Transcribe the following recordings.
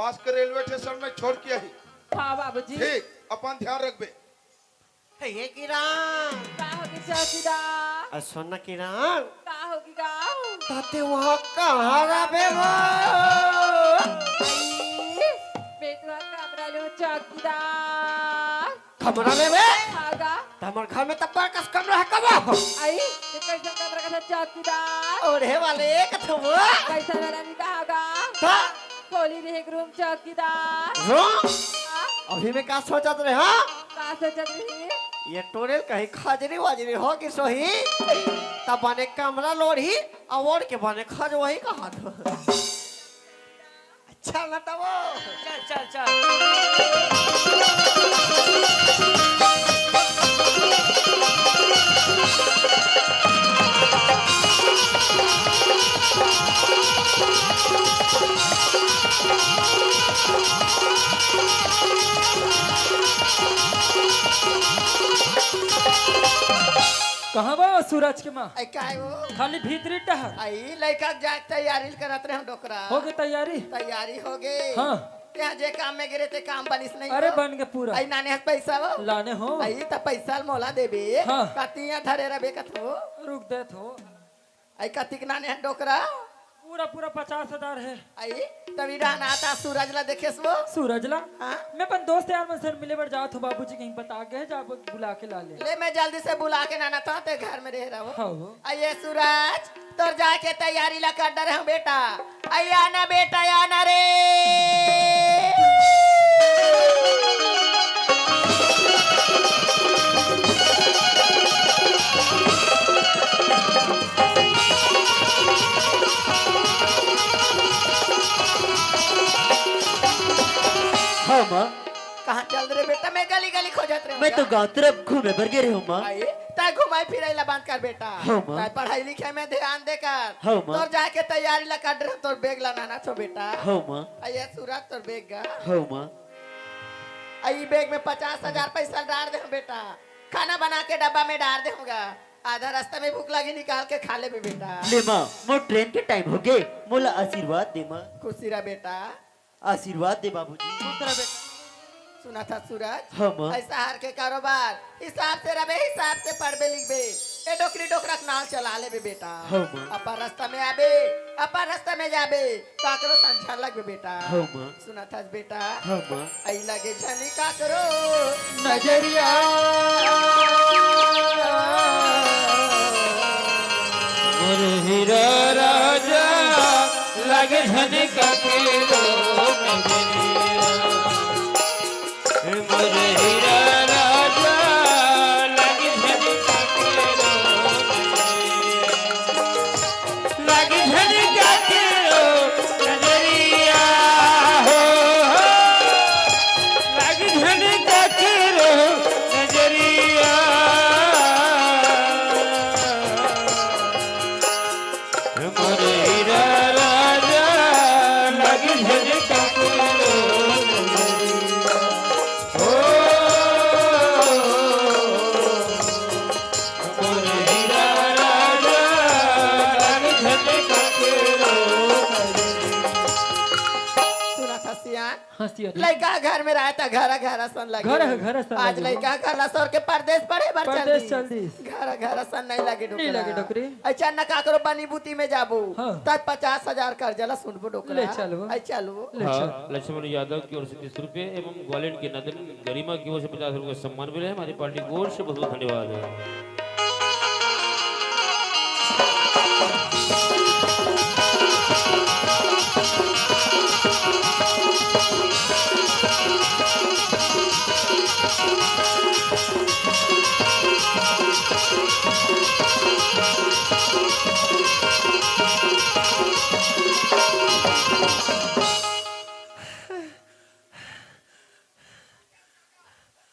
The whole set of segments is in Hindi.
पास के रेलवे स्टेशन में छोड़ के ही। हाँ बाबूजी। ठीक, अपन ध्यान रखबे। ये किरण का होगी चौकीदार? सोना किरण का होगी गाँव? ताते वहाँ कहाँ रहे वो? बेटवा कमरा लो चौकीदार। कमरा में बे? हागा। तमर घर में तब कस कमरा है कब? आई ये कैसा कमरा का चौकीदार? ओढ़े वाले कथो वो? कैसा वाला भी कहागा? ता खोली रहे रूम चौकीदार। हाँ? अभी में क्या सोचा तुमने हाँ? का सोचत रही? ये टोरेल कहीं खाजरी वाजरी हो कि सोही तब बने कमरा लोड़ी और के बने खाज वही कहा तो अच्छा ना तब चल चल चल कहाँ बा सूरज के माँ? आई काय वो खाली भीतरी टहर आई लड़का जा तैयारी करत रहे हम डोकरा हो गई तैयारी? तैयारी हो गई हाँ। यहाँ जे काम में गिरे थे काम बनिस नहीं अरे हो। बन के पूरा आई नाने हाथ पैसा वो लाने हो। आई त पैसा मोला देबे हाँ। कतिया धरे रबे कथो रुक दे थो आई कतिक नाने हाथ डोकरा पूरा पूरा 50,000 है। आई तभी रहना आता सूरज ला देखे वो सूरज ला हाँ? मैं अपन दोस्त यार मन से मिले बढ़ जात हो बाबूजी कहीं बता गए जा बुला के ला ले। ले मैं जल्दी से बुला के नाना था ते घर में रह रहा हूँ हाँ आइए सूरज तोर जाके तैयारी ला कर डरे हूँ बेटा आइए आना बेटा आना रे हाँ माँ कहाँ चल रहे बेटा मैं गली गली खोजत रहे मैं तो गाँव तरफ घूमे भर गए हूँ माँ। आइए ता घुमाई फिराई ला बांध कर बेटा हाँ, माँ। ता पढ़ाई लिखाई में ध्यान दे कर हाँ, माँ। तोर जाके तैयारी ला कर रहे तोर बैग ला नाना छो बेटा हाँ माँ आइए सूरज तोर बैग गा हाँ माँ आई बैग में 50,000 पैसा डाल दे बेटा खाना बना के डब्बा में डाल दूंगा आधा रास्ता में भूख लगी निकाल के खा ले बे बेटा ले माँ मोर ट्रेन के टाइम हो गए मोला आशीर्वाद दे माँ। खुशी रहा बेटा आशीर्वाद दे बाबूजी। सुना था सूरज हाँ माँ ऐसा हार के कारोबार हिसाब से रबे हिसाब से पढ़बे लिखबे ए डोकरी डोकरा नाल चला ले बे बेटा हाँ माँ अपन रास्ता में आबे अपन रास्ता में जाबे काकरो संझा लगबे बेटा हाँ माँ सुना था बेटा हाँ माँ आई लगे झनी काकरो नजरिया मोर हीरा राजा लगे झने का केरो मोर हीरा राजा लगे झने का केरो लगे झने का केरो नजरिया हो लगे झने का केरो नजरिया मोर हीरा राजा लगे झने का केरो ओ मोर हीरा राजा लगे झने का केरो सुना था सियान हंसी लड़का घर में रहता घर घर सन लगे घर सन आज लगे। लड़का घर सर के परदेश पढ़े बर परदेश चल दी। घर घर सन नहीं लगे नहीं लगे डोकरी। अच्छा न का करो बनी बूती में जाबो हाँ। तब 50,000 कर जला सुनबो डोकरा ले चलो। आई चलो ले चल। हाँ, लक्ष्मण यादव की ओर से 30 रुपए एवं ग्वालियर के नदन गरिमा की ओर से 50 रुपए का सम्मान मिले हैं। हमारी पार्टी की ओर से बहुत बहुत धन्यवाद है।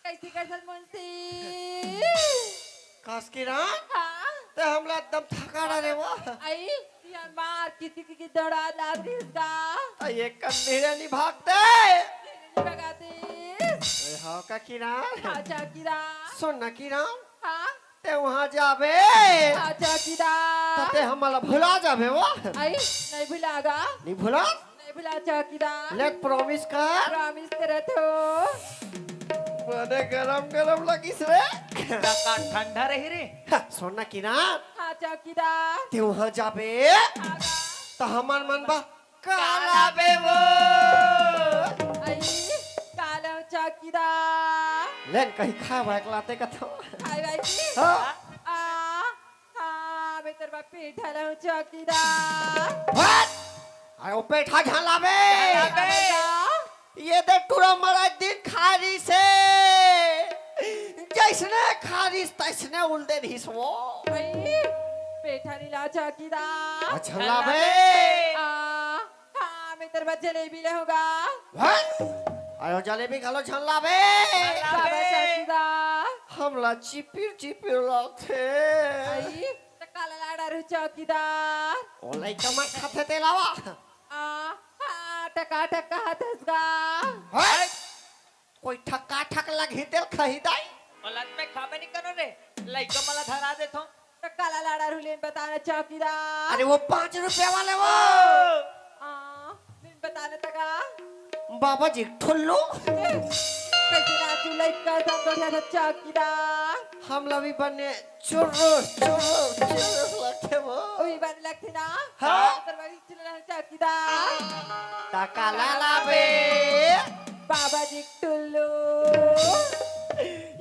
कैसी कैसन मुंशी? कास की रात हाँ? ते हमला एकदम थका रहे वो आई यार मार किसी की दौड़ा लाग रही इसका ये कंधीरे नहीं भागते भगाती हाँ का किरान अच्छा किरा सुन ना किरान हाँ ते वहाँ जाबे अच्छा किरा ते हमला भुला जाबे वो आई नहीं भुलागा नहीं भुला नहीं पिला चौकीदार ले प्रॉमिस कर प्रॉमिस करत हो बड़े गरम गरम लगिस रे का ठंडा रही रे सोना की ना हाँ चौकीदार ते वहां जाबे आगा तो हमर मन बा काला बे वो आई कालो चौकीदार लेन कहीं खा भाग लाते का तो आई भाई की हाँ हाँ मैं तेरे बाप पेट ढाला हूँ चौकीदार व्हाट आयो पेठा झलाबे आगा ये दे टूरा मरा दिन खारी से जैसने खारिस तैसने उल्टे हिसवो आई पेठा नीला चौकीदार झलाबे हाँ मैं तेरे बाप जलेबी ले होगा व्हाट आयो जलेबी खालो झलाबे बाबा चौकीदार हमला चिपिर चिपिर लगथे आई तो काला लाड़ा रू चौकीदार ओलाई कमा खाते ते लावा हाँ टका टका हथसगा व्हाट कोई ठक्का ठक लगी तेल खही दाई मलात में खाबे नहीं करो रे लइका मला धरा देतो तो काला लाड़ा रू लेन बताना चौकीदार अरे वो 5 रुपए वाले वो लेन बताना तका बाबा जी ठुल्लू कैसे नाचू लइका दम दोठा था चौकीदार हमला भी बने चुर्रो चुर्रो चुर्रो लगते वो वही बन लगती ना हाँ। तरवारी चला रहा चौकीदार टका लालाबे बाबा जी टुल्लू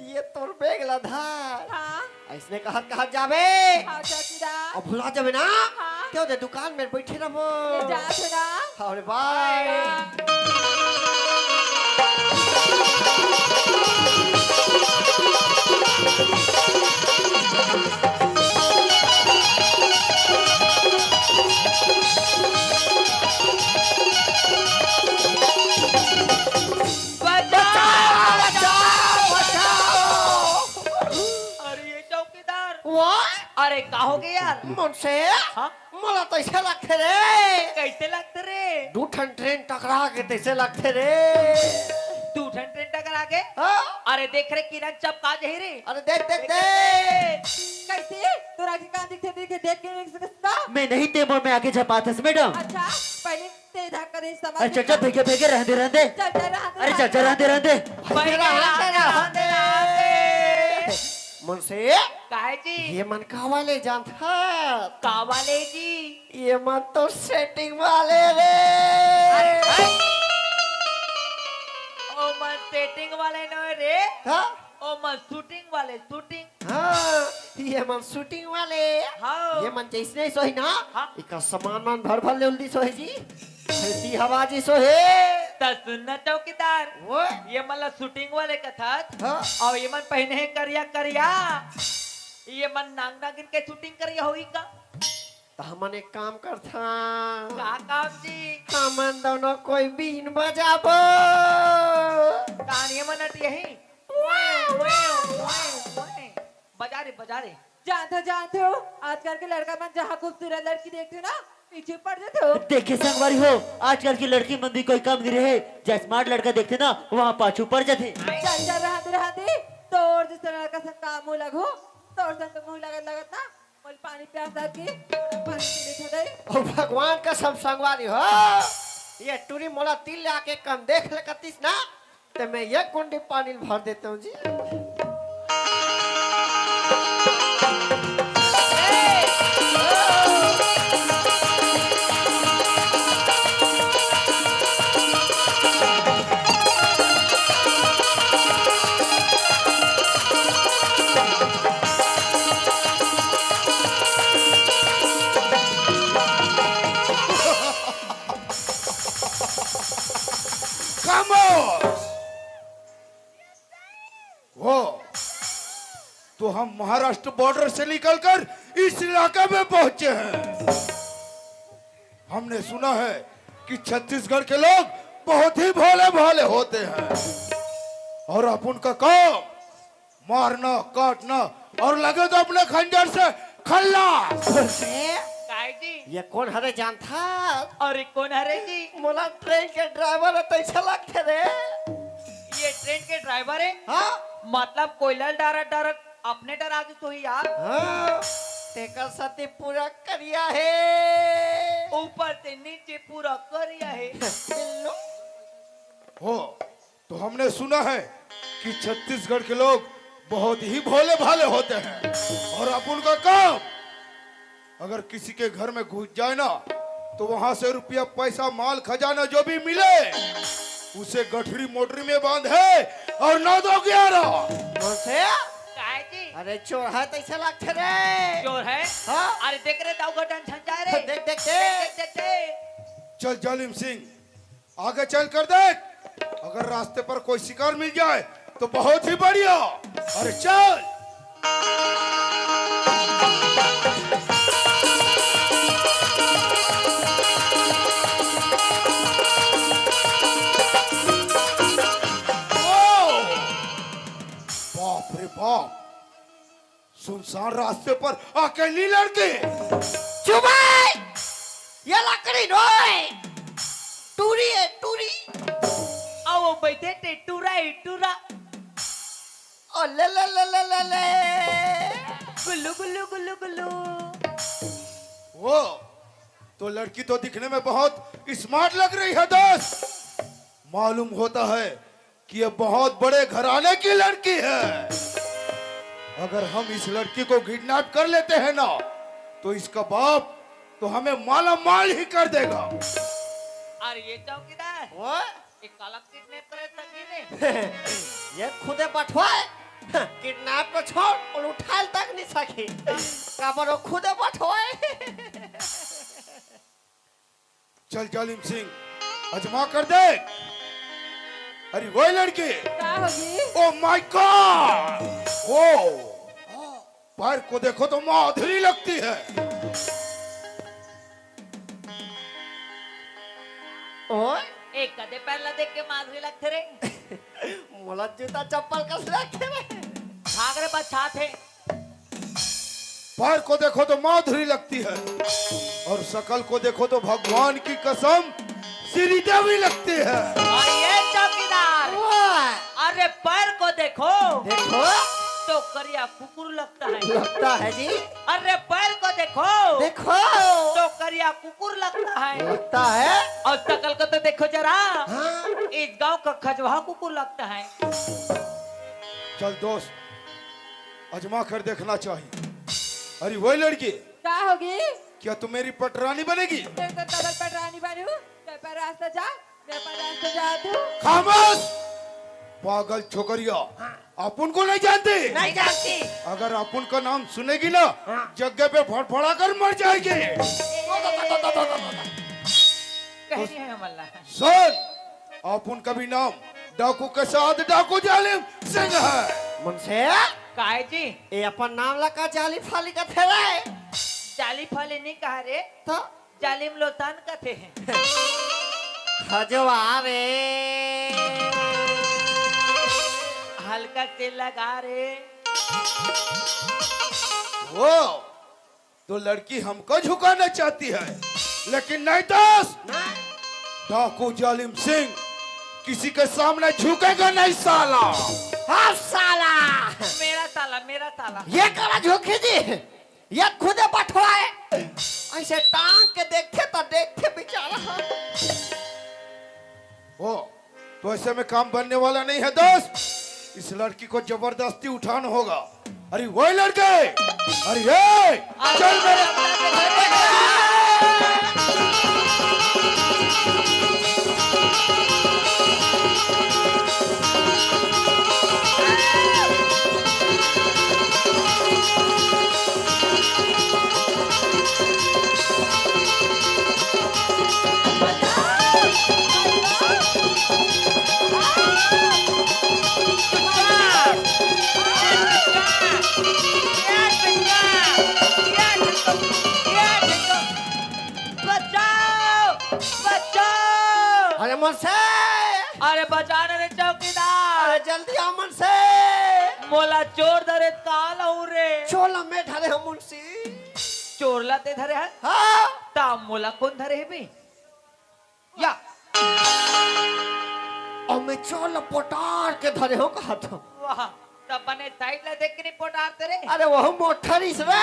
ये तोर बेग धार हाँ ऐसने कहा जाबे हाँ चौकीदार अब भुला जाबे ना हाँ। क्यों दे दुकान में बैठे रहो ये जा थे ना अरे बाय अरे ये चौकीदार वो अरे का हो गया यार मुझसे हाँ मला तैसे लगते रे कैसे लगते रे दू ठन ट्रेन टकरा के तैसे लगते रे तू ठंड टकर आगे हाँ? अरे देख रे किरण चपका जही रे अरे देख देख देख कैसे तोरा के कान दिखते देख के नहीं सकता मैं नहीं ते मोर में आगे झपात हस मैडम अच्छा पहले ते धक्का दे समझ अरे चचा भेगे भेगे रहते रहते चल चल रहा अरे चचा रहते रहते मुझसे काहे जी ये मन का वाले जानता का वाले जी ये मन तो सेटिंग वाले रे ओ मन सेटिंग वाले न रे हाँ? ओ मन शूटिंग वाले शूटिंग हाँ, ये मन शूटिंग वाले हाँ ये मन जैसे सोही ना हाँ। इका सामान मन भर भर ले उल्दी सोही जी खेती हवा जी सोहे त सुनना चौकीदार वो ये मतलब शूटिंग वाले कथा हाँ? और ये मन पहने है करिया करिया ये मन नांग नागिन के शूटिंग करिया होई का तो हमन एक काम करता का काम जी हमन दोनों कोई बीन बजाबो कहानी मन अट यही बजा रे जानते हो आजकल के लड़का मन जहाँ खूबसूरत लड़की देखते हो ना पीछे पड़ जाते हो देखे संगवारी हो आजकल की लड़की मंदी कोई कम नहीं रहे जहाँ स्मार्ट लड़का देखते ना वहाँ पाछू पड़ जाते चल चल रहा दे तोर जिस लड़का संग का मुंह लगो तोर संग मुंह लगत ना बोल पानी प्यास के पानी पी ले थोड़े ओ भगवान का सब संगवारी हो ये टूरी मोला तिल आके कम देख ले कतिस ना ते मैं ये कुंडी पानी भर देता हूँ जी खामोश वो तो हम महाराष्ट्र बॉर्डर से निकलकर इस इलाके में पहुंचे हैं हमने सुना है कि छत्तीसगढ़ के लोग बहुत ही भोले भाले होते हैं और अब उनका काम मारना काटना और लगे तो अपने खंजर से खल्लास काय जी ये कौन हरे जानता अरे कौन है रे जी मोला ट्रेन के ड्राइवर है तैसे लगते रे ये ट्रेन के ड्राइवर है हाँ मतलब कोयला डायरेक्ट अपने डरा के सोई यार हाँ तेकर साथी पूरा करिया है ऊपर से नीचे पूरा करिया है। बिल्लू हो तो हमने सुना है कि छत्तीसगढ़ के लोग बहुत ही भोले भाले होते हैं और अपन का काम अगर किसी के घर में घुस जाए ना तो वहां से रुपया पैसा माल खजाना जो भी मिले उसे गठरी मोटरी में बांधे और 9-2-11 मुंशी काहे जी? अरे चोर है तो ऐसे लगते रे चोर है? हाँ? अरे देख रे दाऊ गटन छन जाए रे। देख देख देख देख देख देख। चल जालिम सिंह आगे चल कर देख अगर रास्ते पर कोई शिकार मिल जाए तो बहुत ही बढ़िया अरे चल ओ! बाप रे बाप सुनसान रास्ते पर अकेली लड़की चुबाई ये लकड़ी नोए टूरी है टूरी आओ वो बैठे टे टूरा ही टूरा। ओ ले गुल्लू गुल्लू गुल्लू गुल्लू। वो तो लड़की तो दिखने में बहुत स्मार्ट लग रही है दोस्त मालूम होता है कि ये बहुत बड़े घराने की लड़की है अगर हम इस लड़की को किडनैप कर लेते हैं ना तो इसका बाप तो हमें माला माल ही कर देगा अरे ये चौकीदार वो एक काला किडनैप करे सकी रे। ये खुदे बठवाए किडनैप को छोड़ और उठाल तक नहीं सकी काबर वो खुदे बठवाए चल जालिम सिंह अजमा कर दे अरे वही लड़की क्या होगी? ओ माय गॉड ओ पैर को देखो तो माधुरी लगती है ओए एक कदे पहला देख के माधुरी लगते रे। मोला जूता चप्पल कस रखे रे भाग रे बच्चा थे। पैर को देखो तो माधुरी लगती है और शकल को देखो तो भगवान की कसम श्री देवी लगती है और ये चौकीदार ओए अरे पैर को देखो देखो तो करिया कुकुर लगता है। लगता है जी अरे पैर को देखो देखो तो करिया कुकुर लगता है। लगता है और शकल को तो देखो जरा हाँ? इस गांव का खजवा कुकुर लगता है। चल दोस्त अजमा कर देखना चाहिए अरे वही लड़की क्या होगी? क्या तू मेरी पटरानी बनेगी तेरे को कदर पर रानी बनू मेरे पर रास्ता जा मेरे पर रास्ता जा तू खामोश पागल छोकरिया अपन को नहीं जानती नहीं जानती अगर अपन का नाम सुनेगी ना जगह पे फड़फड़ा कर मर जाएगी कहनी है मल्ला। सुन अपन का भी नाम डाकू के साथ डाकू जालिम सिंह है मुंशी काहे जी? ये अपन नाम लगा जाली फाली का थे रे जाली फाली नहीं कहा रे तो जालिम लोतान का थे हैं। खजवा रे हल्का से लगा रे। वो तो लड़की हमको झुकाना चाहती है लेकिन नहीं दोस्त डाकू जालिम सिंह किसी के सामने झुकेगा नहीं साला हाँ साला मेरा ताला ये करा झोंकी जी ये खुदे बठवाए ऐसे टांग के देखते बेचारा ओ तो ऐसे में काम बनने वाला नहीं है दोस्त इस लड़की को जबरदस्ती उठाना होगा अरे वही लड़के अरे ये चल मेरे अरे मुंशी अरे बचाने रे चौकीदार अरे जल्दी आ मुंशी मोला चोर धरे काल हो रे चोला में ढले हम मुंशी चोर लाते धरे है हाँ ता मोला कौन धरे है बे या और मैं चोला पोटार के धरे हो कहा तो वाह तब बने साइड ला देख के नहीं पोटारते रे अरे वो मोटरिस रे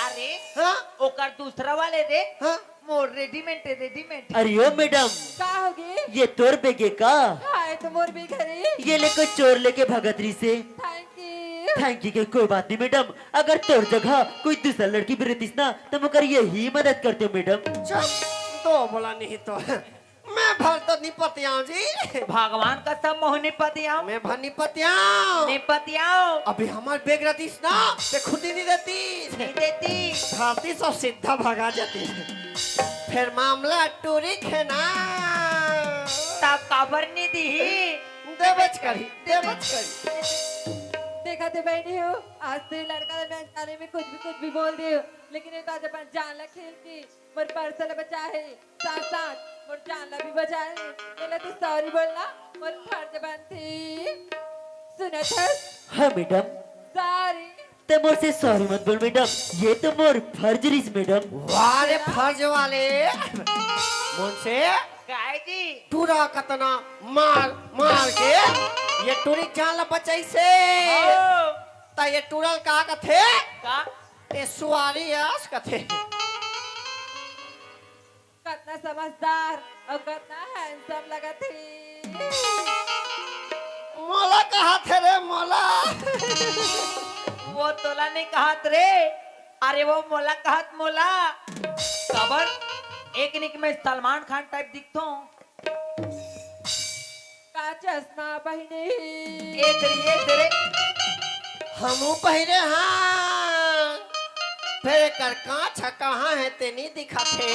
अरे हाँ ओकर दूसरा वाले रे हाँ मोर रेडीमेड है रेडीमेड। अरे ओ मैडम, का होगी ये तोर बेगे का? हाय तो मोर भी घरी ये लेको चोर लेके भगतरी से। Thank you. थैंक यू के कोई बात नहीं मैडम। अगर तोर जगह कोई दूसरा लड़की भी रहती ना तो मुकर यही मदद करते हो मैडम। चुप, दो बोला नहीं तो मैं भर तो निपतियाऊं जी। भगवान का सब मोह निपतियाओ मैं भर निपतियाऊं। निपतियाओ अभी हमारे बेग रहतीस ना ते खुद ही नहीं देती, नहीं देती। धरती सब सीधा भगा जाती। फिर मामला टूरी खेना ता खबर नहीं दी। देवच करी। देखा थे बहनी हो आज तो ये लड़का ने मैं खाने में कुछ भी बोल दियो, लेकिन ये तो आज अपन जानला खेल की मोर पर्सल बचा है, साथ साथ मोर जानला भी बचा है। ये तो सॉरी बोलना मोर फर्ज बनती। सुना था हाँ मैडम, सॉरी। ते मोर से सॉरी मत बोल मैडम, ये तो मोर फर्ज रिस मैडम। वारे फर्ज वाले मुझसे काय जी टूरा कतना मार मार के ये टूरी जान बचाई से ओ, ता ये टूरल का कथे का ये सुवारी आस कथे। कितना समझदार और कितना हैंडसम लगा थी। मोला कहा थे रे मोला। वो तोला नहीं कहत रे, अरे वो मोला कहत मोला। खबर एक निक में सलमान खान टाइप दिखतो। का चश्मा पहने ए तेरे हमू पहरे हाँ फिर कर कांच कहाँ है ते नहीं दिखा थे।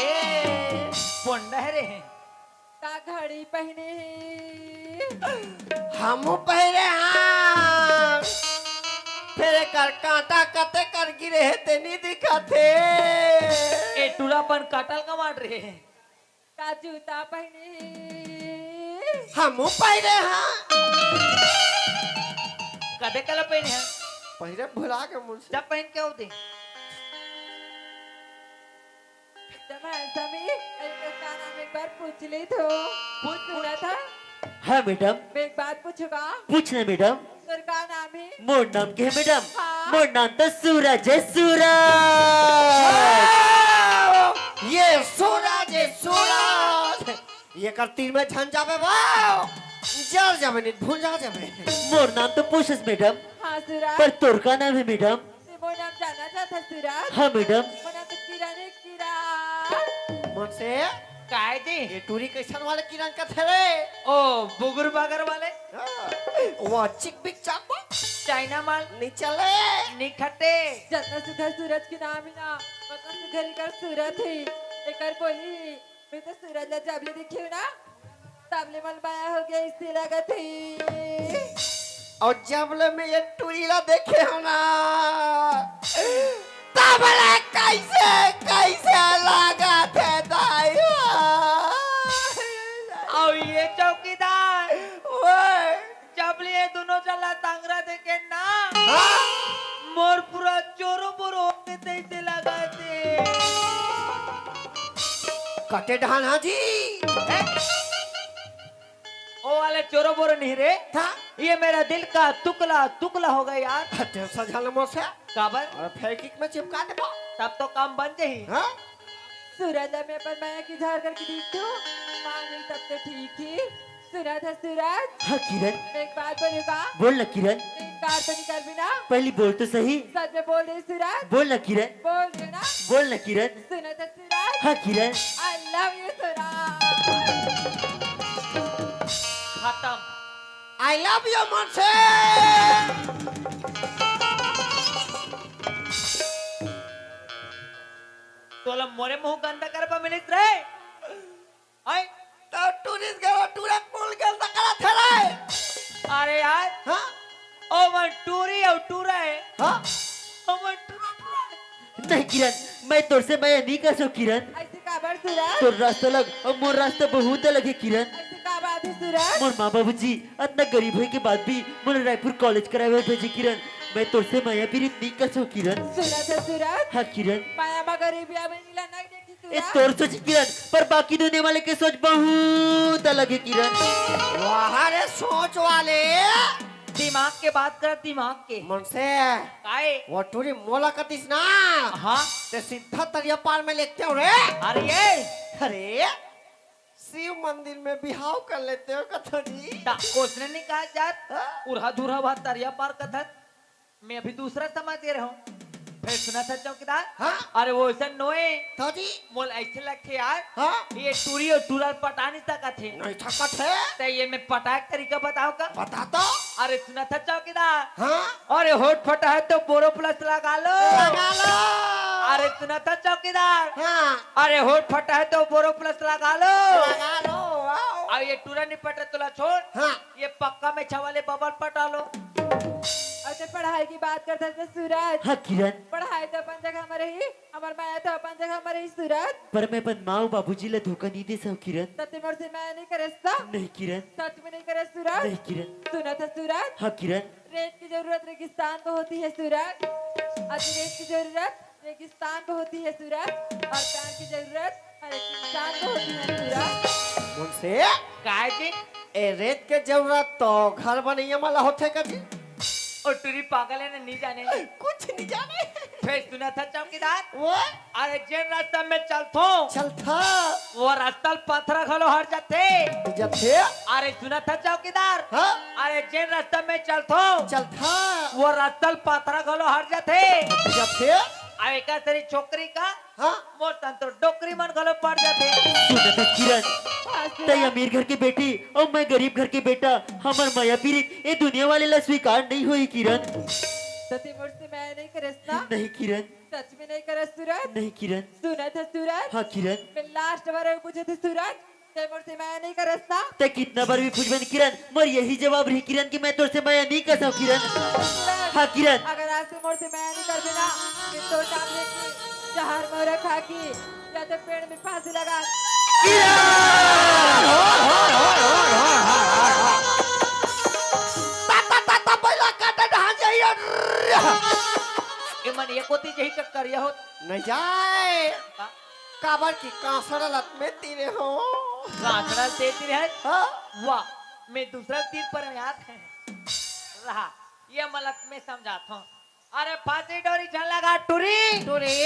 पोंडहरे हैं। का घड़ी पहने हमू पहरे हाँ फिर कर कांटा कते कर गिरे है ते नहीं दिखा थे। ए टूरापन काटल का मार रहे हैं। का जूता पहने हमू पहरे हाँ कदे कल पहने हैं। पहरे भुला के मुझसे जब पहन के होते जब हैंडसम ही का नाम एक बार पूछ ली तो पूछ सुना था। हाँ मैडम, मैं एक बात पूछूंगा पूछना मैडम। तेरे का नाम है मोर नाम के है मैडम? हाँ। मोर नाम तो सूरज है, सूरज। ये सूरज ये कर तीर में झन जावे वाओ जल जावे नहीं भूंजा जावे। मोर नाम तो पूछस मैडम, हाँ सूरज। पर तोर का नाम है मैडम? वो नाम जाना चाहता सूरज। हाँ मैडम। वो नाम तो किरण है किरण। मुझसे काय जी ये टूरी कैसन वाले किरण का थे रे। ओ बुगुर बागर वाले वो चिक बिक चापा चाइना माल नहीं चले। निखटे जतना सुधर सूरज के नाम ही ना मतलब सुधर कर सूरज थी एक बार बोली मैं तो सूरज ला जबले देखी हूँ ना तबले मन माया हो गया इससे लगा थी। और जबले में ये टूरी ला देखे हो ना तबले कैसे कैसे लगा थे दाई। और ये चौकीदार ओए जब लिए दोनों चला तांगरा देखे ना हाँ? मोर पूरा चोरो बोरो होके तैसे लगाते। कटे ढाना जी ओ वाले चोरो बोरो नहीं रे था ये मेरा दिल का टुकड़ा टुकड़ा हो गया यार। हटे सजल मोसे काबर और फेकिक में चिपका दे बा। तब तो काम बन जाही। हाँ? सूरज ला मैं अपन माया की झाड़ करके देखती हूँ माँ नहीं तब तो ठीक ही। सूरज है सूरज हाँ किरण, मैं एक बात बोलूँगा बोल ना किरण, इनकार तो नहीं कर भी ना पहली बोल तो सही। सच में बोल रही सूरज बोल ना किरण, बोल रही ना बोल ना किरण। सुना था सूरज हाँ किरण। आई लव यू सूरज। खत्म। आई लव यू मुझसे। तोला मोरे मुंह गंदा कर पा मिलित रे। आई तो टूरिस्ट गया टूरा पुल के करा थे रे। अरे यार हाँ? ओ मन टूरी और टूरा है। हाँ? ओ मन टूरा टूरा है। नहीं किरण, मैं तोर से माया नहीं कर सो किरण। ऐसे काबर सूरज तोर रास्ता अलग और मोर रास्ता बहुत अलग है किरण। ऐसे का बात है सूरज मोर माँ बाबू जी इतना गरीब होने के बाद भी मोर रायपुर कॉलेज कराए हुए भेजे किरण। मैं तोर से माया भी नहीं कर सो किरण। सुना था सूरज हाँ किरण, माया मा गरीबी में नीला नहीं देखी ये सूरज। तोर सोच किरण, पर बाकी दुनिया वाले के सोच बहुत अलग है किरण। वाह रे सोच वाले दिमाग के बात कर, दिमाग के मुझसे काय वो टूरी मोला कतिस ना हाँ ते सीधा तरिया पार में लेते हो रे। अरे ये अरे शिव मंदिर में बिहाव कर लेते हो कथोरी। उसने नहीं कहा यार उड़ा धुरा बात तरिया पार कथन, मैं अभी दूसरा समझ दे रहा हूँ। फिर सुना था चौकीदार हाँ अरे वो ऐसा नोए थोड़ी मोल ऐसे लगे यार हाँ ये टूरी और टूरा पटा नहीं सका थे नहीं थकत है तो ये मैं पटाक तरीका बताओ का। बता तो। अरे सुना था चौकीदार हाँ अरे होठ फटा है तो बोरो प्लस लगा लो। लगा लो। अरे सुना था चौकीदार हाँ अरे होठ फटा है तो बोरो प्लस लगा लो। लगा लो। वाओ। और ये टूरा नहीं पटा तुला छोड़ हाँ ये पक्का में छवाले बबल पटा लो। अच्छा पढ़ाई की बात करते थे सूरज। हाँ किरण, पढ़ाई तो अपन जगह में रही, हमार माया तो अपन जगह में रही सूरज। पर मैं अपन माँ बाबूजी ला धोखा नहीं दे सकूं किरण। सत्य से मैं नहीं करे सा, नहीं किरण, सच में नहीं करे सूरज। नहीं किरण। सुना था सूरज, हाँ किरण, रेत की जरूरत रेगिस्तान को होती है सूरज, आज रेत की जरूरत रेगिस्तान को होती है सूरज, और प्राण की जरूरत हर एक इंसान को होती है सूरज। मुझसे काय जी ए रेत के जरूरत तो घर बनैया वाला होते कभी। और टूरी पागल है ना नहीं जाने। कुछ नहीं जाने। फिर सुना था चौकीदार वो अरे जिन रास्ता में चलतो चलता वो रास्ता पत्थर खलो हट जाते। जब थे अरे सुना था चौकीदार हाँ अरे जिन रास्ता में चलतो चलता वो रास्ता पत्थर खलो हट जाते। जब थे अरे का तेरी छोकरी का हाँ मोर तंत्र डोकरी मन खलो पड़ जाते। सुना था किरण, तई अमीर घर की बेटी और मैं गरीब घर के बेटा, हमार माया पीरित ये दुनिया वाले ला स्वीकार नहीं हुई किरण। सती मुझसे मैं नहीं करे सा, नहीं किरण, सच में नहीं करे सूरज। नहीं किरण। सुना था सूरज, हाँ किरण, मैं लास्ट बार पूछे थे सूरज, ते मुझसे मैं नहीं करे सा। ते कितना बार भी पूछ बन किरण, मर यही जवाब रही किरण कि मैं तुझसे माया नहीं कर सकूं किरण। सूरज, हाँ किरण, अगर आज से मुझसे मैं नहीं कर देना, कि तो टांगे की जहर मोरा खा की या तो पेड़ में फांसी लगा। पहला काटा ढहा जाइए। ये मन ये कोती जही चक्कर यह हो नहीं जाए काबर की कांसड़ लत में तीरे हो। गांसड़ा देती है। हाँ वाह मैं दूसरा तीर पर में याद है रहा ये मलक में समझाता हूँ। अरे फांसी डोरी झन लगा टूरी टूरी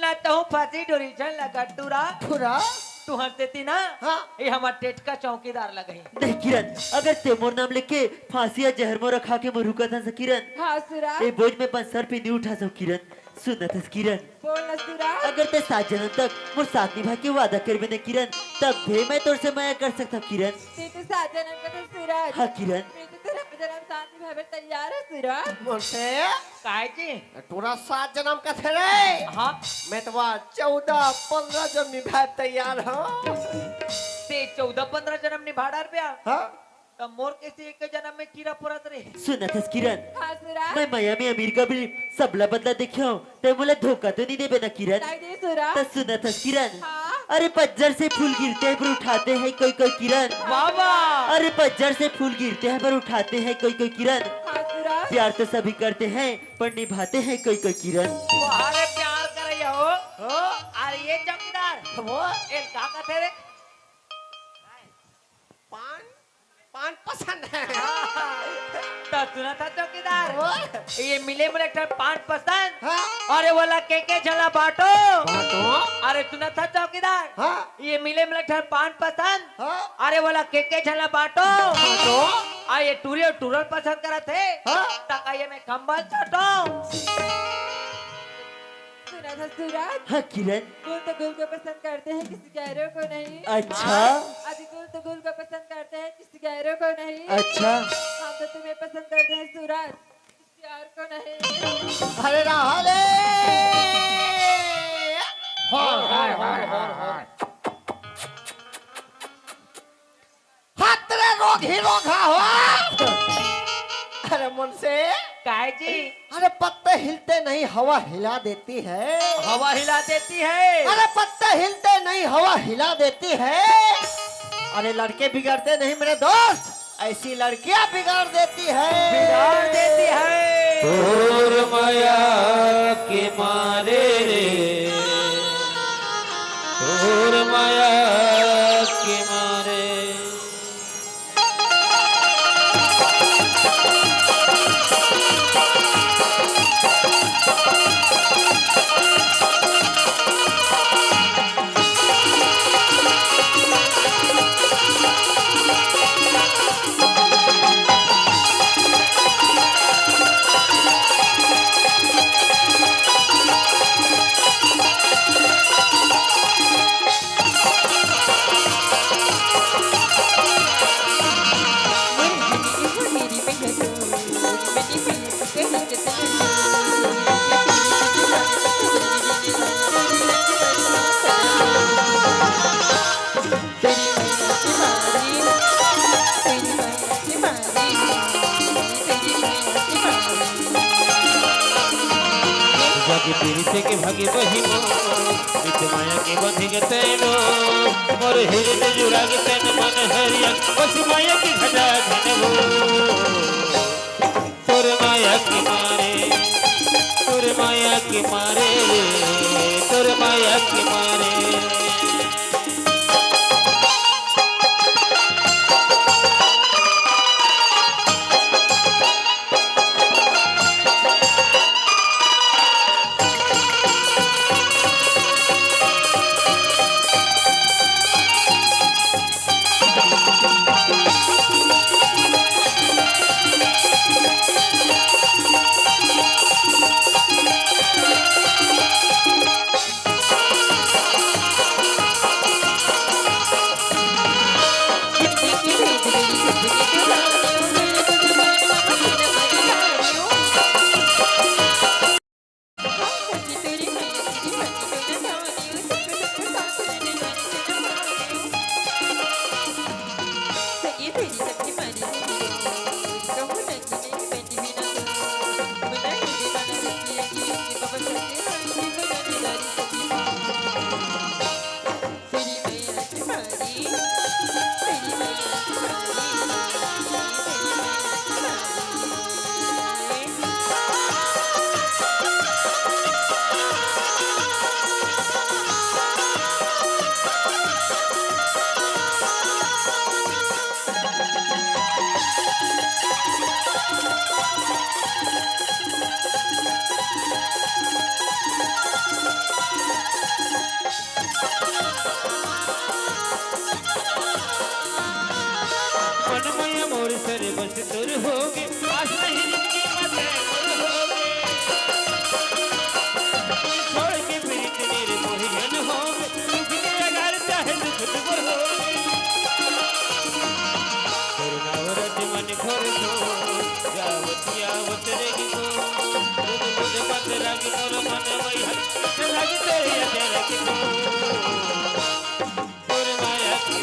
न तो हूँ फांसी डोरी झन लगा टूरा पूरा तू हंसते थी ना। हाँ ये हमारे टेट का चौकीदार लगे। नहीं किरण, अगर ते मोर नाम लेके फांसी या जहर मोर खा के मरू का था किरण, हाँ सूरज, ये बोझ में अपन सर पे नहीं उठा सकूं किरण। सुना था किरण, बोल ना सूरज। अगर ते 7 जन्म तक मोर साथ निभा के वादा कर बने किरण, तब भी मैं तुझसे माया कर सकता किरण। ते तो 7 जन्म का था सूरज। हाँ किरण, मैं तो तेरा जन्म साथ निभावे तैयार है सूरज। मुझसे काहे जी पूरा 7 जन्म का थे रे। हाँ मैं तो 14-15 जन्म निभाए तैयार हूँ। ते 14-15 जन्म निभा डार पे हाँ तो मोर कैसे एक जन्म में कीड़ा पुरत रहे। सुना था किरण, हाँ सूरज, मैं माया में अमीर का भी सबला बदला देखियो, ते मुझे धोखा तो नहीं दे बेना किरण। नहीं दे सूरज। तो सुना था किरण, हाँ अरे पज्जर से फूल गिरते हैं पर उठाते हैं कोई कोई किरण। बाबा अरे पज्जर से फूल गिरते हैं पर उठाते हैं कोई कोई किरण। हाँ सूरज, प्यार तो सभी करते हैं पर निभाते हैं कोई कोई किरण। अरे प्यार करे हो। अरे ये चौकीदार वो एल का कहते रे पान पान पसंद है। तो सुना था चौकीदार वो ये मिले मुले एक पान पसंद हाँ अरे वाला के झला बाटो। बाटो अरे सुना था चौकीदार हाँ ये मिले मुले पान पसंद हाँ अरे वाला के झला बाटो। बाटो आ ये टूरी और टूरल पसंद करा थे हाँ तका ये मैं कंबल छटो। सुना था सूरज, हाँ किरण, गुल तो गुल को पसंद करते हैं, किसी गैरों को नहीं। अच्छा अभी गुल तो गुल को पसंद करते हैं, किसी गैरों को नहीं। अच्छा, हम तो तुम्हें पसंद करते हैं सूरज, किसी और को नहीं। अरे राहले हाथ रे रोग ही रोग हो। अरे मुझसे काहे जी अरे पत्ते हिलते नहीं हवा हिला देती है। हवा हिला देती है। अरे पत्ते हिलते नहीं हवा हिला देती है। अरे लड़के बिगड़ते नहीं मेरे दोस्त, ऐसी लड़कियां बिगाड़ देती है। बिगाड़ देती है। और माया के मारे रे, और माया के मारे जाके पीड़ित के भागे बहिनो नित माया के बंधे के तैनो मोर हृदय जुड़ा के तन मन हरिया बस माया की घटा धनबो तोर माया के मारे तोर माया के मारे तोर माया के मारे मनमय मोर सर बस तुर होगे आस नहीं जिंदगी मत होगे छोड़ के प्रीत मेरे मोहियन होगे दुख के अगर चाहे दुख दूर होगे करुणावरत मन भर दो जावती आवत रेगी को रुद मुझ मत रागी मोर मन वही हट लागी तेरे अजर की तोर माया की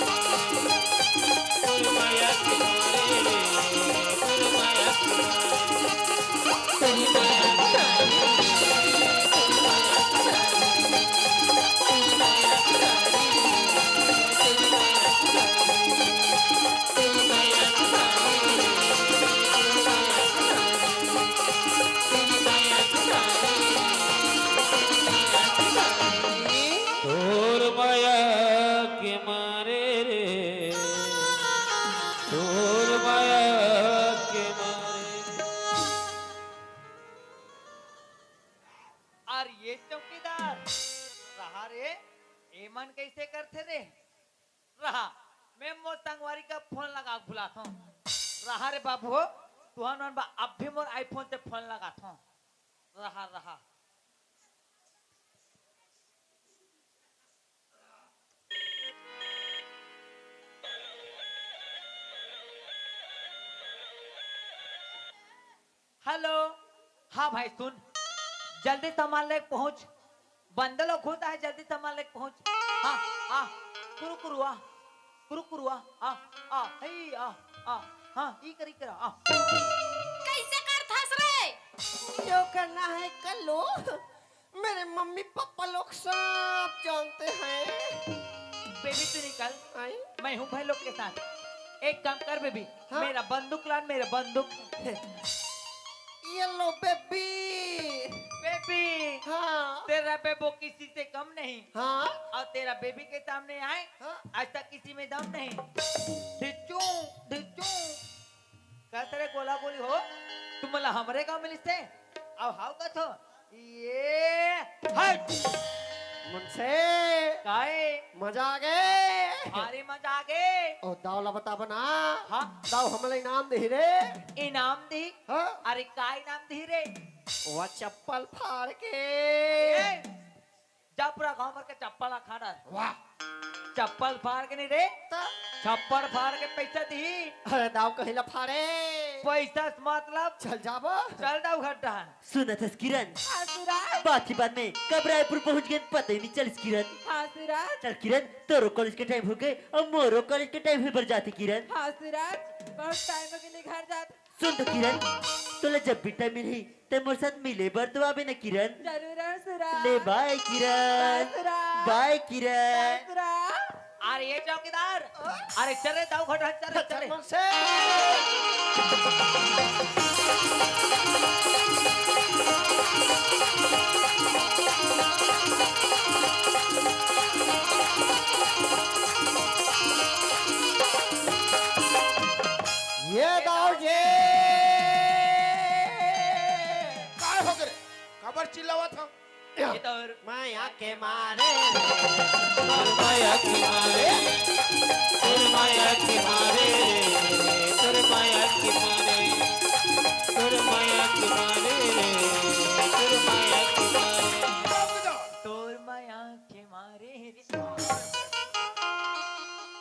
तोर माया की मारे तोर माया की तेरी माया तोर माया के मारे रे तोर माया के मारे और ये चौकीदार रहा रे ए मन कैसे करते रे रहा मैं मोर संगवारी का फोन लगा बुलाता हूँ रहा रे बाबू हो तुहन मन बा अब भी मोर आईफोन से फोन लगाता हूँ रहा रहा हेलो हाँ भाई सुन जल्दी सामान लेके पहुंच बंदलो खुद आए जल्दी सामान लेके पहुंच हाँ हाँ कुरु आ हई आ हाँ ई करी करा आ कैसे कर थस रे जो करना है कर लो मेरे मम्मी पापा लोग सब जानते हैं बेबी तू निकल आई मैं हूँ भाई लोग के साथ एक काम कर बेबी हाँ? मेरा बंदूक लान मेरा बंदूक ये लो बेबी बेबी हाँ तेरा बेबो किसी से कम नहीं हाँ और तेरा बेबी के सामने आए हाँ आज तक किसी में दम नहीं ढिचू ढिचू क्या तेरे गोला गोली हो तुम मला हमरे गांव में लिस्ते अब हाउ का थो ये हट मुझसे काहे मजा आ गए भारी मजा आ गए ओ दावला बता बना हाँ दाव हमले इनाम दे रे इनाम दी हाँ अरे का इनाम दी रे वो चप्पल फाड़ के ए, जा पूरा गांव भर के चप्पल खाना वाह चप्पल फाड़ के नहीं रे छप्पड़ फाड़ के पैसा दी अरे दाव कहिला फाड़े पैसा से मतलब चल जाबो चल दाऊ घट्टा सुना था किरण, हाँ सूरज, बात की बात में कब रायपुर पहुंच गए पता ही नहीं चल किरण। हाँ सूरज, चल किरण, तोरो कॉलेज के टाइम हो गए और मोरो कॉलेज के टाइम हो जाती किरण। हाँ सूरज, बहुत टाइम के लिए घर जाते। सुन तो किरण, तोला जब भी टाइम मिली ते मोर साथ मिले बर तो आबे ना किरण। जरूर है सूरज। ले बाय किरण, सूरज, बाय किरण। सूरज, अरे ये चौकीदार अरे चले दाऊ घट्टा चले चले चल से ये दाव जे काय हो गए खबर चिल्लावा था ये तो माया के मारे तोर माया की मारे तोर माया की मारे तोर माया की मारे तोर माया की मारे तोर माया की मारे तोर माया के मारे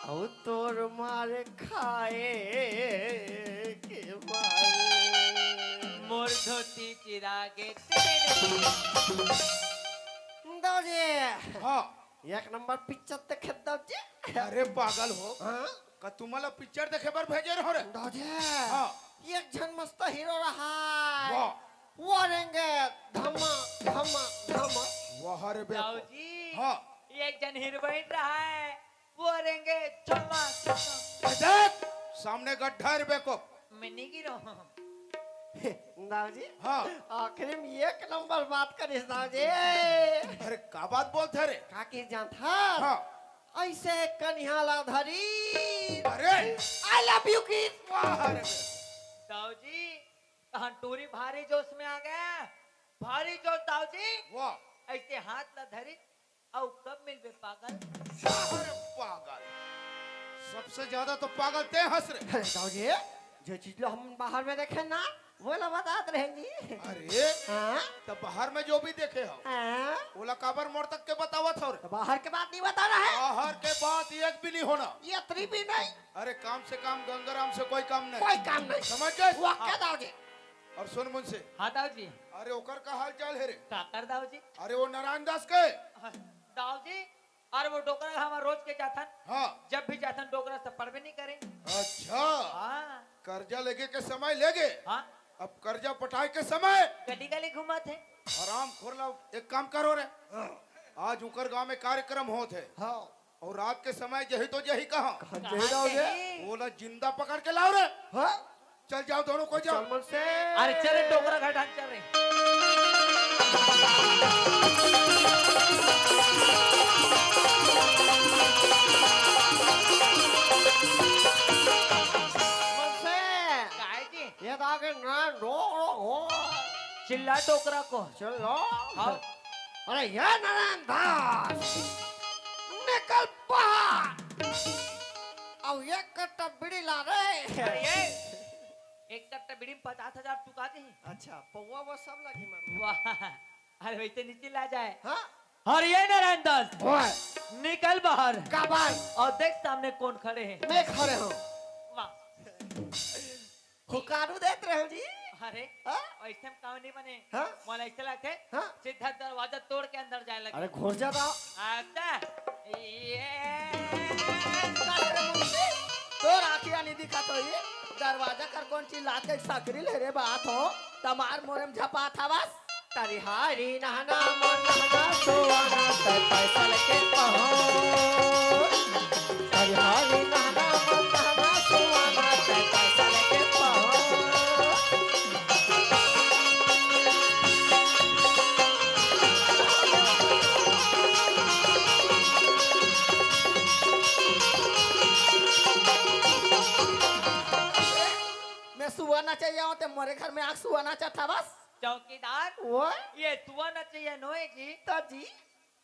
औ तोर मारे खाए के मारे मोर धोती चिरागे दाव जे हाँ एक नंबर पिक्चर देखे दाव जे अरे पागल हो हाँ का तुम्हाला पिक्चर देखे बार भेजे रहो रे दाव जे हाँ एक जन मस्त हीरो रहा वाह वो रहेंगे धमा धमा धमा वाह रे दाऊ बेको जी हाँ एक जन हीरोइन रहा है वो रहेंगे छम्मा छम्मा देख सामने गड्ढा है रे बेको मैं नहीं गिरो दाव जी हाँ आखिर में एक नंबर बात करिस दाव जी अरे का बात बोलते रे का की जान था हाँ ऐसे कन्हाला धरी अरे आई लव यू किस वाह रे दाऊ जी कहाँ टूरी भारी जोश में आ गया भारी जोश दाऊ जी वाह ऐसे हाथ ला धरी और कब मिलबे पागल अरे पागल सबसे ज्यादा तो पागल ते हंस रे अरे दाव जी जो चीज हम बाहर में देखे ना वो ना बताते रहेंगी अरे हाँ तो बाहर में जो भी देखे हो हाँ ओला काबर मोड़ तक के बतावा था रे तो बाहर के बात नहीं बता रहा है बाहर के बात एक भी नहीं होना ये त्री भी नहीं अरे काम से काम गंगाराम से कोई काम नहीं कोई काम नहीं समझ गए वो क्या दाव जी और सुन मुझसे हाँ दाऊ जी अरे ओकर का हाल चाल है रे काकर दाऊ जी अरे वो नारायण दास के हाँ, दाऊ जी और वो डोकरा हमारा रोज के जाथन हाँ जब भी जाथन डोकरा से पढ़वे नहीं करें अच्छा हाँ कर्जा लेके के समय लेगे हाँ अब कर्जा पटाए के समय गली गली घुमा थे आराम खोरला एक काम करो रे आज उकर गांव में कार्यक्रम होते हाँ और रात के समय जही तो जही कहा जय दाव जी बोला जिंदा पकड़ के लाओ रे हाँ चल जाओ दोनों को जाओ चल मन से अरे चले डोकरा घाट चल रहे मन से काहे जी ये दागे ना रो रो हो चिल्ला डोकरा को चलो हाँ अरे ये नारायण दास निकल बाहर अब ये कट्टा बीड़ी ला रे अरे ये एक कट्टा बीड़ी में 50,000 चुका दी अच्छा पौवा वो सब लगी मैं वाह अरे वैसे नीचे ला जाए हाँ और ये नारायण दास ओए निकल बाहर का भाई और देख सामने कौन खड़े हैं मैं खड़े हूँ वाह हुकारू देते रहे हो जी अरे हाँ? ऐसे हम काम नहीं बने हाँ? मोला ऐसे लगते हाँ? सीधा दरवाजा तोड़ के अंदर जाए लगे अरे घुस जाता आता ये तो राखिया नहीं दिखा तो ये दरवाजा कर कौन चीज लाके सकरी ले रे बात हो तमार मोरम झपा था बस तारी हारी नहना मन नहना सोवाना ते पैसा लेके पहो तारी हारी नहना मन नहना सोवाना ते पैसा लेके पहो मैं सुवाना चाहिए होते मोरे घर में आग सुवाना चाहता बस चौकीदार वो ये तुआ न चाहिए नोए जी तो जी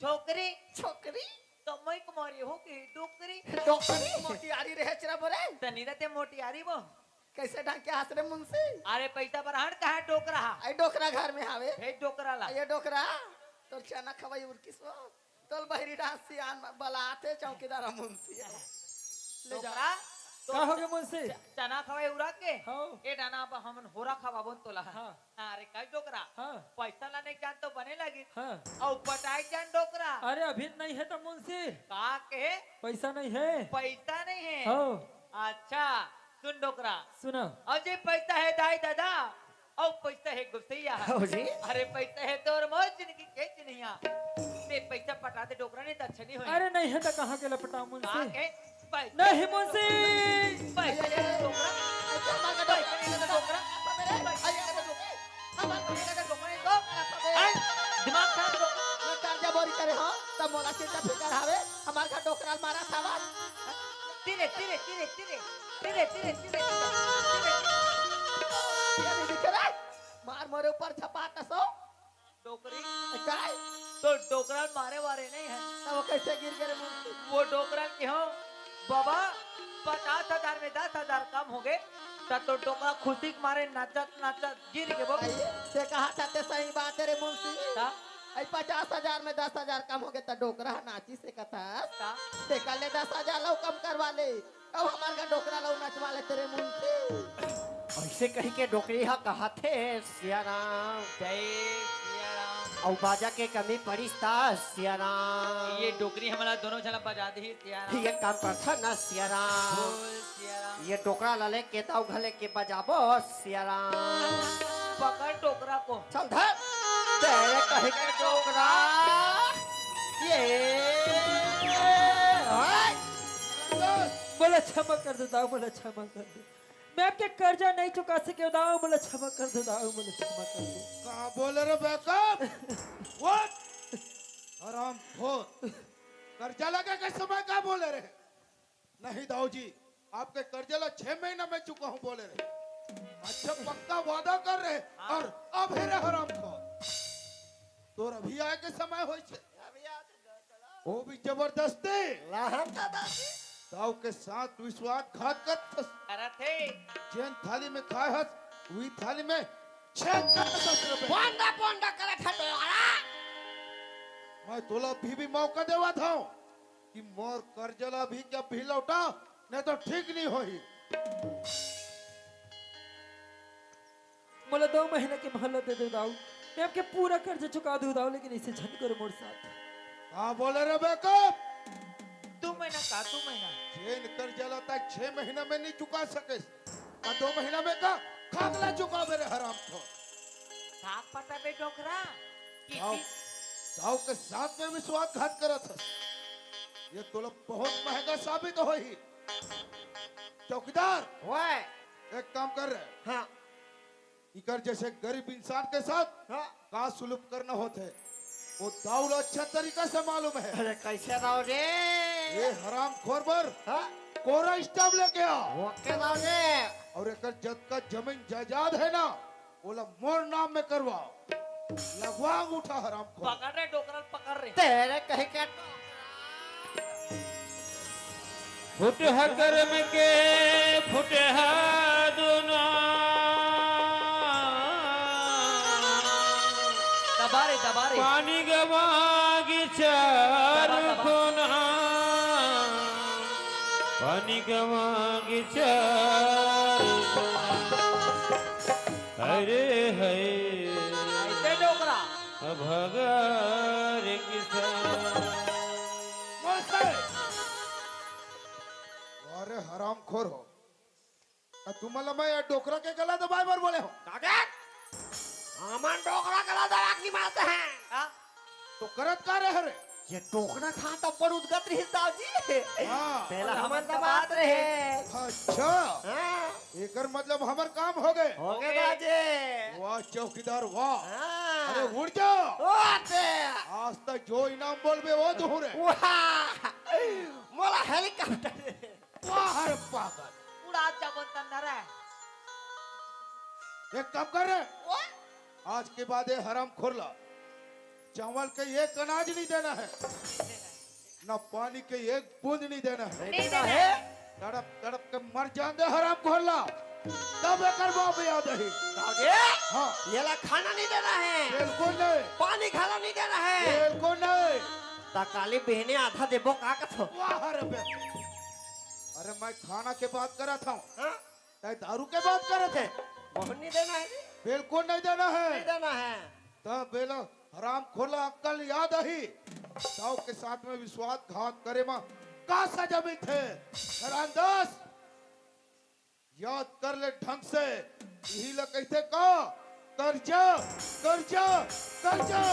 छोकरी छोकरी तो मैं कुमारी हो कि डोकरी डॉक्टरी मोटियारी रहे चरा बोले तनी रहते मोटी आ रही वो कैसे ढंग के हंस रहे मुंशी अरे पैसा पर हट कहा डोकरा आई डोकरा घर में आवे भेज डोकरा ला ये डोकरा तो चना खवाई उर किसो तोल बहरी डांस सियान बलाते चौकीदार मुंशी ले जा डोकरा का हो गए मुझसे चना खवाए उड़ा के हाँ। ए डाना अब हमन होरा खावा बोन तोला हाँ। अरे कई डोकरा हाँ पैसा लाने जान तो बने लगी हाँ और पटाई जान डोकरा अरे अभी नहीं है तो मुंशी का के पैसा नहीं है पैसा नहीं है हाँ अच्छा सुन डोकरा सुना और जे पैसा है दाई दादा और पैसा है गुस्सैया जी अरे पैसा है तो और मौज जिंदगी के चिन्हिया ते पैसा पटाते डोकरा नहीं तो अच्छा नहीं होई अरे नहीं है तो कहाँ के लपटा का मुंशी के पैसा नहीं मुंशी पैसा ले ले डोकरा पैसा ले ले डोकरा पैसा ले ले डोकरा दिमाग खराब डोकरा कर्जा बोरी करे हो तब मोला चिंता फिकर हवे हमार का डोकराल मारा था तिरे तिरे तिरे तिरे तिरे तिरे तिरे ये नहीं दिख रहा मार मोरे ऊपर छपा कसो डोकरी काय तो डोकरा मारे वारे नहीं है तब वो कैसे गिर गए मुंशी वो डोकरा क्यों बाबा 50,000 में 10,000 कम हो गए तो डोकरा खुशी के मारे नाचत नाचत गिर गए वो से कहा था सही बात है रे मुंशी ता 50,000 में 10,000 कम हो गए तो डोकरा नाची से कथा ता से कल 10,000 लो कम करवा ले अब हमार का डोकरा लो नचवा ले तेरे मुंशी ऐसे कही के डोकरी हा कहा थे सियाराम जय सिया राम और बाजा के कमी पड़ी था सियाराम ये डोकरी हमारा दोनों जना बजा दी सिया राम ये काम करता ना सियाराम बोल सिया राम ये डोकरा लले के ताऊ घले के बजाबो सियाराम पकड़ डोकरा को चल धर तेरे कहे के डोकरा ये बोला क्षमा कर दो दाऊ बोला क्षमा कर दो मैं आपके कर्जा नहीं चुका सके दाऊ बोला क्षमा कर दो दाऊ बोला क्षमा कर दो कहाँ बोले रे बैकअप व्हाट हराम खोर कर्जा लगे के समय क्या बोले रे नहीं दाऊ जी आपके कर्जा ला 6 महीना में चुका हूँ बोले रे अच्छा पक्का वादा कर रहे और अब है रे हराम खोर तोर अभी आए के समय होई छे वो भी जबरदस्ती दाऊ के साथ विश्वासघात कर अरे थे जैन थाली में खाए हस वही थाली में 10 रुपए पोंडा पोंडा करे ठटो मैं तोला भी मौका देवा था कि मोर कर्जला भी क्या भी लौटा नहीं तो ठीक नहीं होई बोला 2 महीने की मोहलत दे दो दाऊ मैं आपके पूरा कर्जा चुका दूं दाऊ लेकिन इसे झट करो मोर साथ हाँ बोले रे बैकअप 2 महीना का 2 महीना जैन कर्जला तक 6 महीना में नहीं चुका सके 2 महीना में का खागला चुका मेरे हराम को साफ पता बे डोकरा कि दाऊ के साथ में विश्वासघात करा था ये तोला बहुत महंगा साबित होई चौकीदार ओए एक काम कर रहे हां इकर जैसे गरीब इंसान के साथ हां का सुलूक करना होते वो दाऊल अच्छा तरीका से मालूम है अरे कैसे राव रे ये हराम खोर पर हां कोरा स्टाफ लेके आ ओके राव रे और एक जद का जमीन जायदाद है ना बोला मोर नाम में करवाओ लगवा उठा हराम खोर पकड़ रहे डोकरा पकड़ रहे तेरे कहे के फुट कर्म के फुट दुना दबारे दबारे पानी गवागी चार खुना पानी गवागी चार अरे है ऐसे डोकरा भगार किसान अरे हराम खोर हो तुम्हाला मैं ये डोकरा के गला दबाए बार बोले हो काका हमार डोकरा गला दबा की मारते हैं हाँ तो करत का रहे रे ये टोकरा खा तो पर उदगत रही साहब जी हाँ पहला हमर दबात रहे अच्छा हां एकर मतलब हमर काम हो गए हो गए बाजे वाह चौकीदार वाह हां अरे उड़ जाओ ओते आज तक जो इनाम बोलबे वो दूर है वाह मोला हेलीकॉप्टर वाह हर पागल उड़ा जबन तंदर है एक काम कर रहे आज के बाद ये हराम खोरला चावल के एक अनाज नहीं देना है ना पानी के एक बूंद नहीं देना है नहीं देना है तड़प तड़प के मर जान दे हराम खोरला तब एकर बाप याद है दाऊदे हाँ ये ला खाना नहीं देना है बिल्कुल नहीं पानी खाना नहीं देना है बिल्कुल नहीं ता काली बहने आधा देबो का कथो वाह रे बे। अरे मैं खाना के बात कर रहा था, हाँ तय दारू के बात कर रहे थे। बहुत नहीं देना है बिल्कुल नहीं देना है। नहीं देना है तब बेला हराम खोला अक्कल याद आई, साव के साथ में विश्वासघात करे मां का सजा भी थे। हरामदास याद कर ले ढंग से, यही ल कहते का कर्जा कर्जा कर्जा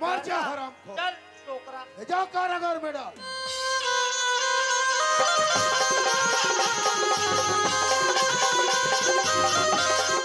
मर जा हराम खो। चल टोकरा जा कारागार में डाल।